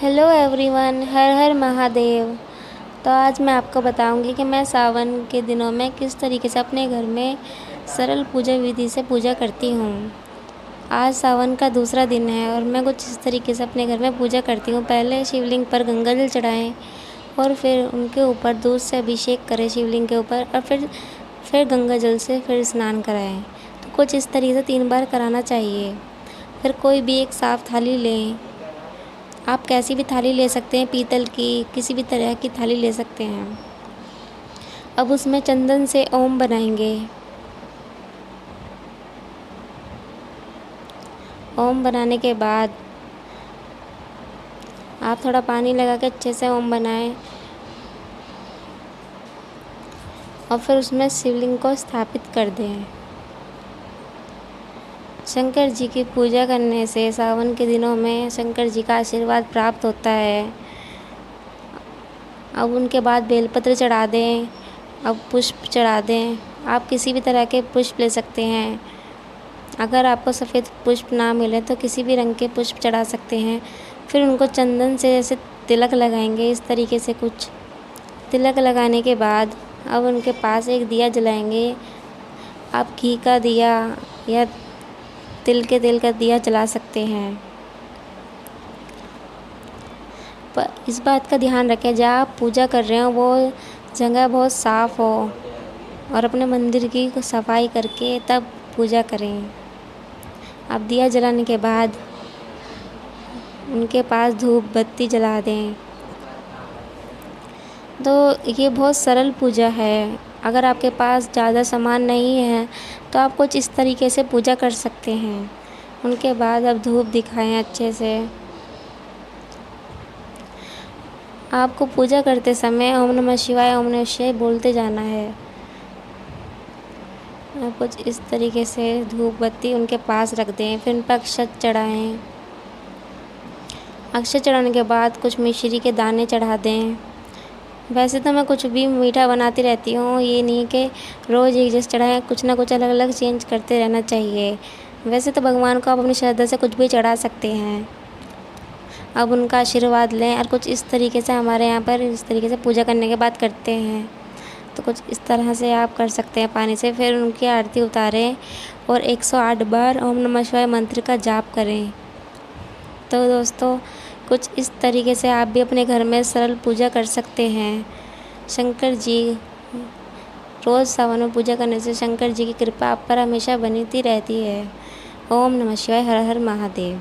Hello everyone, हर हर महादेव। तो आज मैं आपको बताऊंगी कि मैं सावन के दिनों में किस तरीके से अपने घर में सरल पूजा विधि से पूजा करती हूँ। आज सावन का दूसरा दिन है और मैं कुछ इस तरीके से अपने घर में पूजा करती हूँ। पहले शिवलिंग पर गंगा जल चढ़ाएं और फिर उनके ऊपर दूध से अभिषेक करें शिवलिंग के ऊपर, और फिर गंगा जल से फिर स्नान कराएं। तो कुछ इस तरीके से 3 बार कराना चाहिए। फिर कोई भी एक साफ़ थाली लें। आप कैसी भी थाली ले सकते हैं, पीतल की, किसी भी तरह की थाली ले सकते हैं। अब उसमें चंदन से ओम बनाएंगे। ओम बनाने के बाद आप थोड़ा पानी लगा के अच्छे से ओम बनाएं और फिर उसमें शिवलिंग को स्थापित कर दें। शंकर जी की पूजा करने से सावन के दिनों में शंकर जी का आशीर्वाद प्राप्त होता है। अब उनके बाद बेलपत्र चढ़ा दें। अब पुष्प चढ़ा दें। आप किसी भी तरह के पुष्प ले सकते हैं। अगर आपको सफ़ेद पुष्प ना मिले तो किसी भी रंग के पुष्प चढ़ा सकते हैं। फिर उनको चंदन से जैसे तिलक लगाएंगे, इस तरीके से कुछ तिलक लगाने के बाद अब उनके पास एक दिया जलाएंगे। आप घी का दिया या तिल के तेल का दिया जला सकते हैं। पर इस बात का ध्यान रखें, जहाँ आप पूजा कर रहे हो वो जगह बहुत साफ़ हो और अपने मंदिर की सफाई करके तब पूजा करें। आप दिया जलाने के बाद उनके पास धूप बत्ती जला दें। तो ये बहुत सरल पूजा है। अगर आपके पास ज़्यादा सामान नहीं है तो आप कुछ इस तरीके से पूजा कर सकते हैं। उनके बाद अब धूप दिखाएं अच्छे से। आपको पूजा करते समय ओम नमः शिवाय, ओम नमः शिवाय बोलते जाना है। आप कुछ इस तरीके से धूप बत्ती उनके पास रख दें। फिर उन पर अक्षत चढ़ाएँ। अक्षत चढ़ाने के बाद कुछ मिश्री के दाने चढ़ा दें। वैसे तो मैं कुछ भी मीठा बनाती रहती हूँ, ये नहीं कि रोज़ एक जैसे चढ़ाएँ, कुछ ना कुछ अलग अलग चेंज करते रहना चाहिए। वैसे तो भगवान को आप अपनी श्रद्धा से कुछ भी चढ़ा सकते हैं। अब उनका आशीर्वाद लें और कुछ इस तरीके से हमारे यहाँ पर इस तरीके से पूजा करने के बाद करते हैं। तो कुछ इस तरह से आप कर सकते हैं पानी से। फिर उनकी आरती उतारें और 108 बार ओम नमः शिवाय मंत्र का जाप करें। तो दोस्तों, कुछ इस तरीके से आप भी अपने घर में सरल पूजा कर सकते हैं। शंकर जी, रोज़ सावन में पूजा करने से शंकर जी की कृपा आप पर हमेशा बनी रहती है। ओम नमः शिवाय, हर हर महादेव।